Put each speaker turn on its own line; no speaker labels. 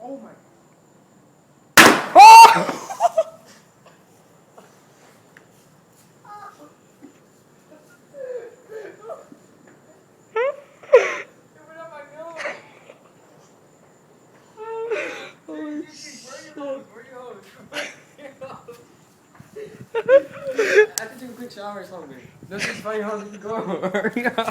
Oh my.
Oh!
I have to take a quick shower or something. This is funny how to go.